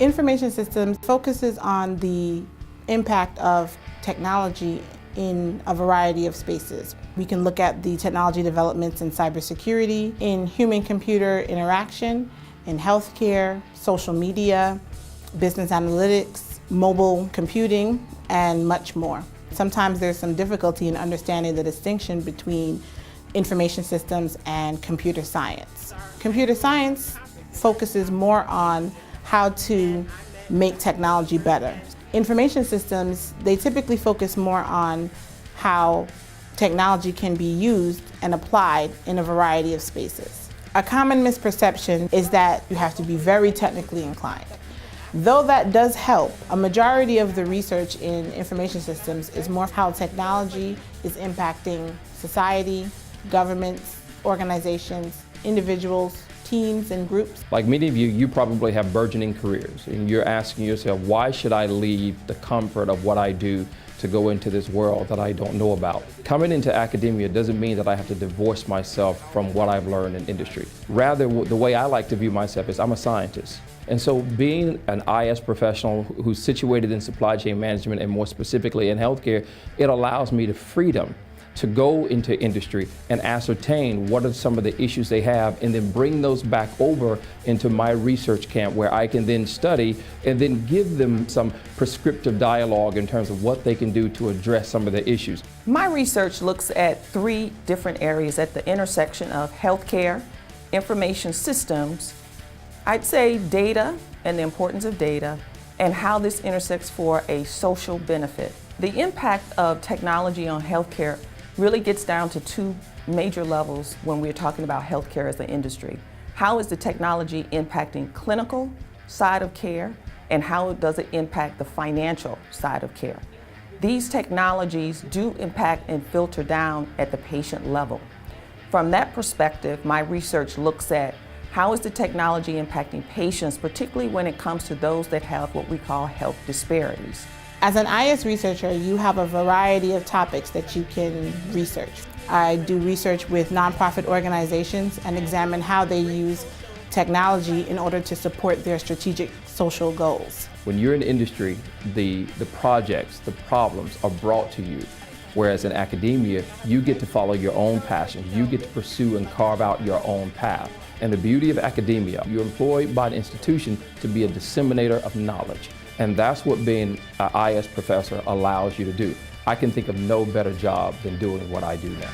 Information systems focuses on the impact of technology in a variety of spaces. We can look at the technology developments in cybersecurity, in human-computer interaction, in healthcare, social media, business analytics, mobile computing, and much more. Sometimes there's some difficulty in understanding the distinction between information systems and computer science. Computer science focuses more on how to make technology better. Information systems, they typically focus more on how technology can be used and applied in a variety of spaces. A common misperception is that you have to be very technically inclined. Though that does help, a majority of the research in information systems is more how technology is impacting society, governments, organizations, individuals, teams, and groups. Like many of you, you probably have burgeoning careers, and you're asking yourself, why should I leave the comfort of what I do to go into this world that I don't know about? Coming into academia doesn't mean that I have to divorce myself from what I've learned in industry. Rather, the way I like to view myself is I'm a scientist. And so being an IS professional who's situated in supply chain management and more specifically in healthcare, it allows me the freedom to go into industry and ascertain what are some of the issues they have and then bring those back over into my research camp where I can then study and then give them some prescriptive dialogue in terms of what they can do to address some of the issues. My research looks at 3 different areas at the intersection of healthcare, information systems, I'd say data and the importance of data, and how this intersects for a social benefit. The impact of technology on healthcare really gets down to 2 major levels when we're talking about healthcare as an industry. How is the technology impacting clinical side of care, and how does it impact the financial side of care? These technologies do impact and filter down at the patient level. From that perspective, my research looks at how is the technology impacting patients, particularly when it comes to those that have what we call health disparities. As an IS researcher, you have a variety of topics that you can research. I do research with nonprofit organizations and examine how they use technology in order to support their strategic social goals. When you're in industry, the projects, the problems are brought to you. Whereas in academia, you get to follow your own passion. You get to pursue and carve out your own path. And the beauty of academia, you're employed by the institution to be a disseminator of knowledge. And that's what being an IS professor allows you to do. I can think of no better job than doing what I do now.